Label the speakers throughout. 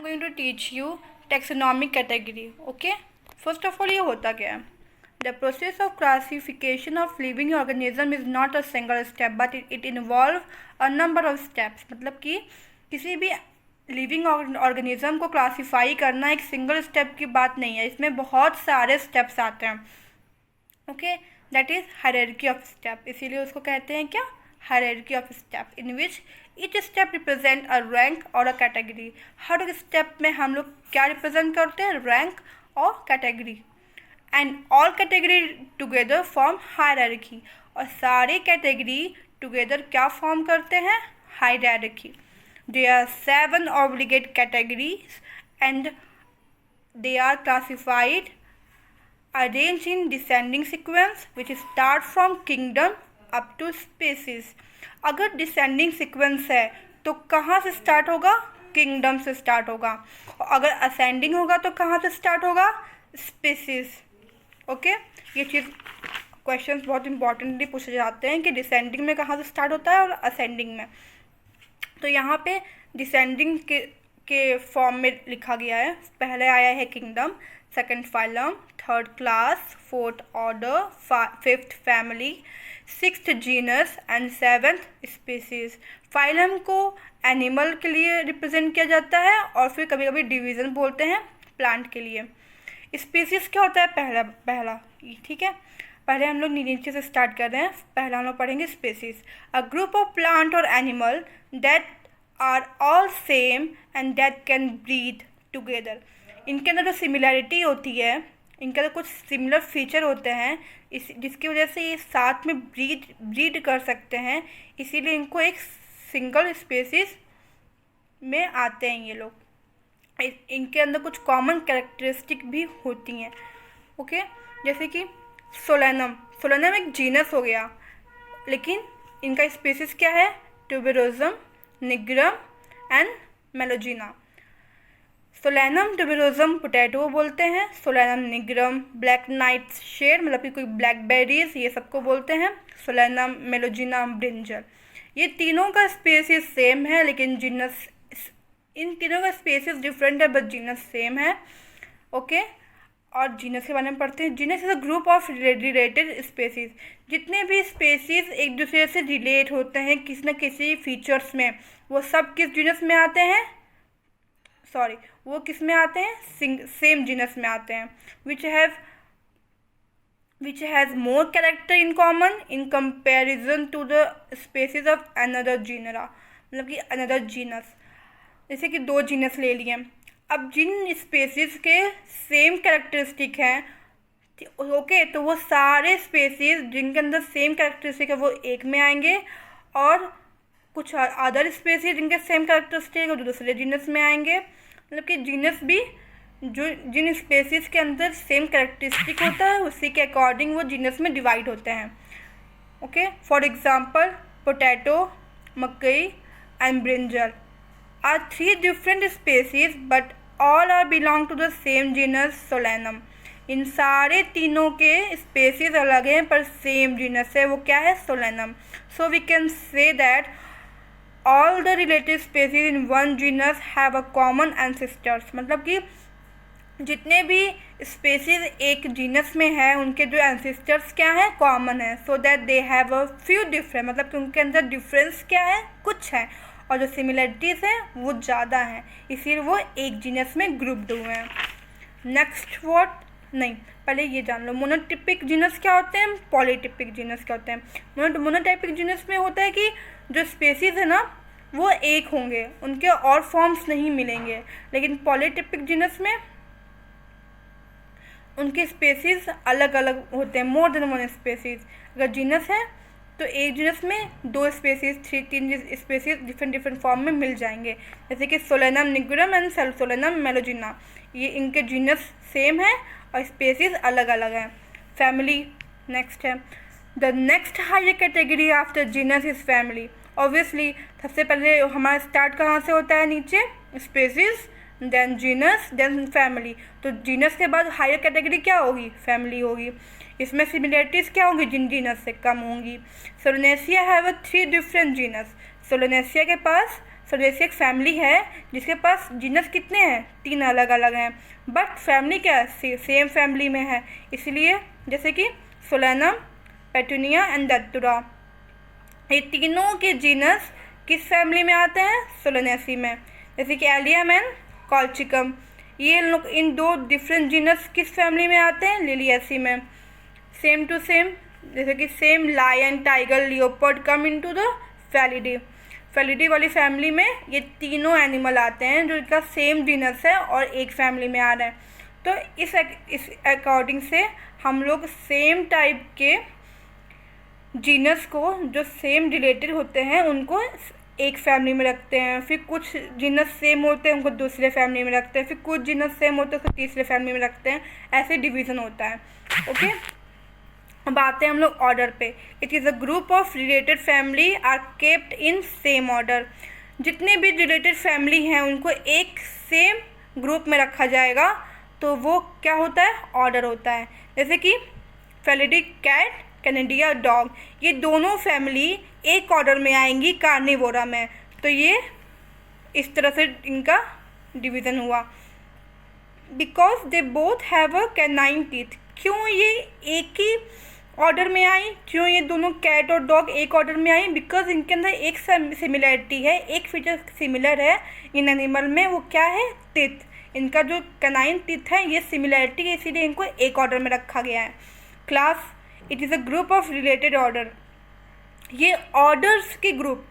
Speaker 1: I'm going to teach you taxonomic category. Okay, first of all ये होता क्या है? The process of classification of living organism is not a single step but it involves a number of steps. मतलब कि किसी भी living organism को classify करना एक सिंगल स्टेप की बात नहीं है, इसमें बहुत सारे स्टेप्स आते हैं. Okay, that is hierarchy of step. इसीलिए उसको कहते हैं क्या? Hierarchy of step, in which each step represent a rank और अ कैटेगरी. हर एक स्टेप में हम लोग क्या रिप्रेजेंट करते हैं? रैंक और category. And all category together form hierarchy. और सारे कैटेगरी टुगेदर क्या फॉर्म करते हैं? Hierarchy. There are 7 obligate categories and they are classified arranged in descending sequence which start from kingdom up to species. अगर descending sequence है तो कहाँ से स्टार्ट होगा? किंगडम से स्टार्ट होगा. और अगर ascending होगा तो कहाँ से स्टार्ट होगा? स्पीसीज. ओके, ये चीज़ क्वेश्चंस बहुत इंपॉर्टेंटली पूछे जाते हैं कि डिसेंडिंग में कहाँ से स्टार्ट होता है और असेंडिंग में. तो यहाँ पे डिसेंडिंग के फॉर्म में लिखा गया है. पहले आया है kingdom, second phylum, third class, fourth order, fifth family, sixth genus and seventh species. Phylum को एनिमल के लिए रिप्रेजेंट किया जाता है और फिर कभी कभी डिवीज़न बोलते हैं प्लांट के लिए. स्पीसीज क्या होता है? पहला ठीक है, पहले हम लोग नीचे से स्टार्ट कर रहे हैं. पहला हम लोग पढ़ेंगे species. A group of plant और animal that are all same and that can breed together. इनके अंदर जो सिमिलैरिटी होती है, इनके अंदर कुछ सिमिलर फीचर होते हैं जिसकी वजह से ये साथ में ब्रीड कर सकते हैं. इसीलिए इनको एक सिंगल स्पीसीज में आते हैं ये लोग. इनके अंदर कुछ कॉमन कैरेक्टरिस्टिक भी होती हैं. ओके, जैसे कि सोलेनम एक जीनस हो गया, लेकिन इनका स्पीसीज क्या है? Tuberosum, nigrum and melongena. Solanum tuberosum potato बोलते हैं. Solanum nigrum black nightshade, मतलब कि कोई ब्लैकबेरीज, ये सबको बोलते हैं. Solanum melongena brinjal. ये तीनों का स्पीसीज सेम है लेकिन जीनस, इन तीनों का स्पीसीज डिफरेंट है बट जीनस सेम है. ओके, और जीनस के बारे में पढ़ते हैं. Genus is a group of related species. जितने भी स्पीसीज एक दूसरे से रिलेट होते हैं किसी न किसी फीचर्स में, वो सब किस जीनस में आते हैं? वो किस में आते हैं? सेम जीनस में आते हैं. which has more character in common in comparison to the species of another genera. मतलब कि another genus. जैसे कि 2 जीनस ले लिए. अब जिन स्पीसीज के सेम कैरेक्टरिस्टिक हैं, ओके, तो वो सारे स्पीसीज जिनके अंदर सेम कैरेक्टरिस्टिक है वो एक में आएंगे, और कुछ अदर स्पीसीज जिनके सेम कैरेक्टरिस्टिक है वो दूसरे जीनस में आएंगे. मतलब कि जीनस भी जो जिन स्पीसीज के अंदर सेम कैरेक्टरिस्टिक होता है उसी के अकॉर्डिंग वो जीनस में डिवाइड होते हैं. ओके, फॉर एग्जांपल पोटैटो, मकई and brinjal are 3 different species but all are belong to the same genus Solanum. इन सारे तीनों के स्पेसीज अलग हैं पर सेम जीनस है, वो क्या है? Solanum. So we can say that all the related species in one genus have a common ancestors. मतलब कि जितने भी स्पेसीज एक जीनस में है उनके जो एंसेस्टर्स क्या है? कॉमन है. So that they have a few different, मतलब कि उनके अंदर डिफरेंस क्या है? कुछ है, और जो सिमिलरिटीज़ हैं वो ज़्यादा हैं, इसीलिए वो एक जीनस में ग्रुप्ड हुए हैं. नेक्स्ट पहले ये जान लो, मोनोटिपिक जीनस क्या होते हैं, पॉलीटिपिक जीनस क्या होते हैं. मोनोटाइपिक जीनस में होता है कि जो स्पेसीज है ना वो एक होंगे, उनके और फॉर्म्स नहीं मिलेंगे. लेकिन पॉलीटिपिक जीनस में उनके स्पेसीज अलग अलग होते हैं, मोर देन वन स्पेसीज. अगर जीनस है तो एक जीनस में 2 स्पेसीज, 3 स्पेसीज डिफरेंट फॉर्म में मिल जाएंगे. जैसे कि सोलेनम निग्रम एंड सोलेनम मेलोजिना, ये इनके जीनस सेम है और स्पेसीज अलग अलग हैं. फैमिली नेक्स्ट है. The next higher category after genus is family. Obviously सबसे पहले हमारा स्टार्ट कहाँ से होता है? नीचे species, then genus, then family. तो जीनस के बाद हायर कैटेगरी क्या होगी? फैमिली होगी. इसमें सिमिलरिटीज़ क्या होंगी? जिन जीनस से कम होंगी. सोलेनेसिया हैव 3 डिफरेंट जीनस. सोलेनेसिया के पास जैसे एक फैमिली है जिसके पास जीनस कितने हैं, 3 अलग अलग हैं, बट फैमिली क्या है, सेम फैमिली में है, इसलिए जैसे कि सोलेनम, पेटूनिया एंड दत्तुरा, ये तीनों के जीनस किस फैमिली में आते हैं, सोलेनेसी में। जैसे कि एलियम एंड कॉल्चिकम, ये लोग इन 2 डिफरेंट जीनस किस फैमिली में आते हैं, लिलिएसी में। सेम टू सेम, जैसे कि same lion, tiger, leopard come into the Felidae. Felidae वाली फैमिली में ये तीनों एनिमल आते हैं जो इनका सेम जीनस है और एक फैमिली में आ रहे हैं। तो इस अकॉर्डिंग से हम लोग सेम टाइप के जीनस को जो सेम रिलेटेड होते हैं उनको एक फैमिली में रखते हैं, फिर कुछ जीनस सेम होते हैं उनको दूसरे फैमिली में रखते हैं, फिर कुछ जीनस सेम होते हैं उसको तीसरे फैमिली में रखते हैं, ऐसे डिवीज़न होता है। ओके, अब आते हैं हम लोग ऑर्डर पे। It is a group of related family are kept in same order. जितने भी रिलेटेड फैमिली हैं उनको एक सेम ग्रुप में रखा जाएगा, तो वो क्या होता है, ऑर्डर होता है। जैसे कि फेलिडी कैट, कैनेडिया डॉग, ये दोनों फैमिली एक ऑर्डर में आएंगी कार्निवोरा में, तो ये इस तरह से इनका डिवीज़न हुआ। Because they both have a canine teeth, क्यों ये एक ही ऑर्डर में आई, क्यों ये दोनों कैट और डॉग एक ऑर्डर में आई, बिकॉज इनके अंदर एक सिमिलरिटी है, एक फीचर सिमिलर है इन एनिमल में, वो क्या है, टीथ। इनका जो कैनाइन टीथ है ये सिमिलरिटी है, इसीलिए इनको एक ऑर्डर में रखा गया है। Class, it is a group of related order, ये ऑर्डर्स के ग्रुप,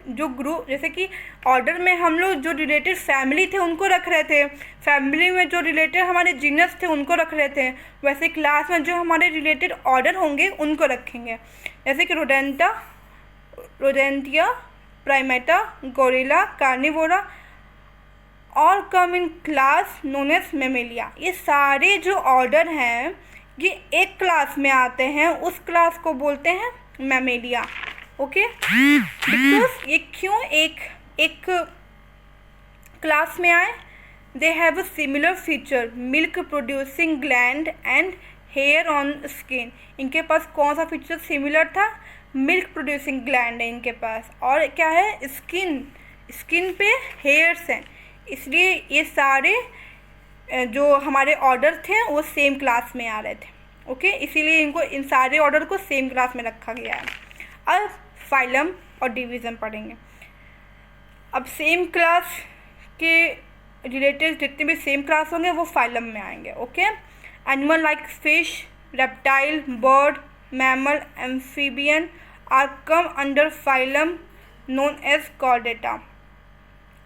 Speaker 1: जो ग्रुप, जैसे कि ऑर्डर में हम लोग जो रिलेटेड फैमिली थे उनको रख रहे थे, फैमिली में जो रिलेटेड हमारे जीनस थे उनको रख रहे थे, वैसे क्लास में जो हमारे रिलेटेड ऑर्डर होंगे उनको रखेंगे। जैसे कि रोडेंटिया, प्राइमेटा, गोरिल्ला, कार्निवोरा और come in class known as mammalia. ये सारे जो ऑर्डर हैं ये एक क्लास में आते हैं, उस क्लास को बोलते हैं मैमेलिया। ओके, बिकॉज ये क्यों एक क्लास में आए, they have a similar feature, milk producing gland and hair on skin. इनके पास कौन सा फीचर सिमिलर था, मिल्क प्रोड्यूसिंग ग्लैंड है इनके पास, और क्या है, स्किन पे हेयर्स हैं, इसलिए ये सारे जो हमारे ऑर्डर थे वो सेम क्लास में आ रहे थे। ओके, इसीलिए इनको इन सारे ऑर्डर को सेम क्लास में रखा गया है। अब फाइलम और डिवीज़न पढ़ेंगे। अब सेम क्लास के रिलेटेड जितने भी सेम क्लास होंगे वो फाइलम में आएंगे। Okay, animal like fish, reptile, bird, mammal, amphibian are come under phylum known as Chordata.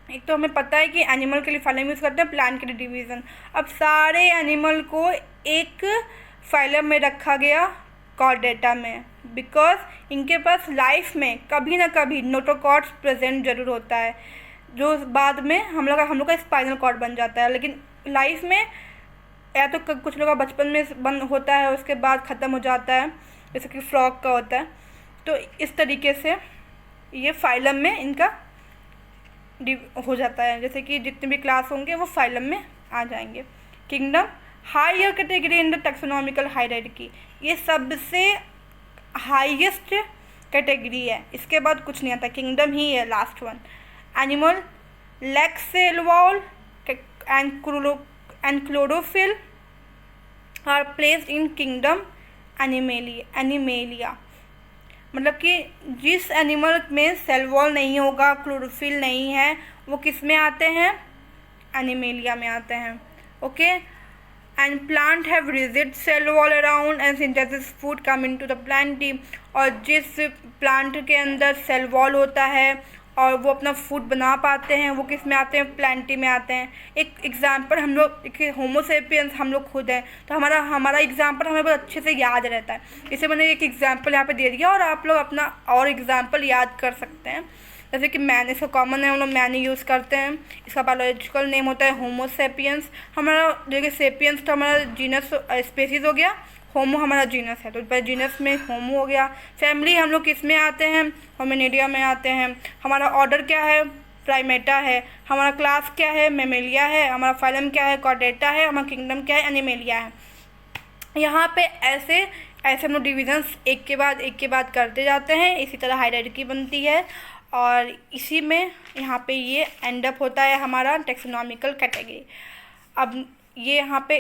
Speaker 1: एक तो हमें पता है कि एनिमल के लिए फाइलम यूज़ करते हैं, प्लांट के लिए डिवीज़न। अब सारे एनिमल को एक फाइलम में रखा गया कॉर्डेटा में, बिकॉज इनके पास लाइफ में कभी ना कभी नोटोकॉर्ड्स प्रेजेंट जरूर होता है, जो बाद में हम लोग का स्पाइनल कॉर्ड बन जाता है। लेकिन लाइफ में या तो कुछ लोग का बचपन में बंद होता है, उसके बाद ख़त्म हो जाता है, जैसे कि फ्रॉग का होता है। तो इस तरीके से ये फाइलम में इनका हो जाता है, जैसे कि जितने भी क्लास होंगे वो फाइलम में आ जाएंगे। Kingdom, higher category in the taxonomical hierarchy, ये सबसे हाईएस्ट कैटेगरी है, इसके बाद कुछ नहीं आता, किंगडम ही है last one. Animal like cell wall and chlorophyll are placed in kingdom Animalia, मतलब कि जिस एनिमल में सेल वॉल नहीं होगा, क्लोरोफिल नहीं है, वो किस में आते हैं, एनिमेलिया में आते हैं। Okay, and plant have rigid cell wall around and synthesis food come into the Plantae, और जिस प्लांट के अंदर सेल वॉल होता है और वो अपना फूड बना पाते हैं, वो किस में आते हैं, प्लांटी में आते हैं। एक एग्जांपल, हम लोग एक होमोसेपियंस हम लोग खुद हैं, तो हमारा एग्जांपल हमें बहुत अच्छे से याद रहता है, इसे मैंने एक एग्जांपल यहाँ पे दे दिया और आप लोग अपना और एग्जांपल याद कर सकते हैं। जैसे कि मैन, इसका कॉमन है, हम लोग मैन यूज़ करते हैं, इसका बायोलॉजिकल नेम होता है होमोसेपियंस। हमारा देखिए सेपियंस तो हमारा जीनस स्पेसीज हो गया, होमो हमारा जीनस है, तो पर जीनस में होमो हो गया। फैमिली हम लोग किस में आते हैं, होमिनिडिया में आते हैं। हमारा ऑर्डर क्या है, प्राइमेटा है। हमारा क्लास क्या है, मेमेलिया है। हमारा फाइलम क्या है, कॉर्डेटा है। हमारा किंगडम क्या है, एनिमेलिया है। यहाँ पे ऐसे हम लोग डिविजन्स एक के बाद करते जाते हैं, इसी तरह हायरार्की बनती है। और इसी में यहाँ पे ये एंड अप होता है हमारा टेक्सोनॉमिकल कैटेगरी। अब ये यहाँ पे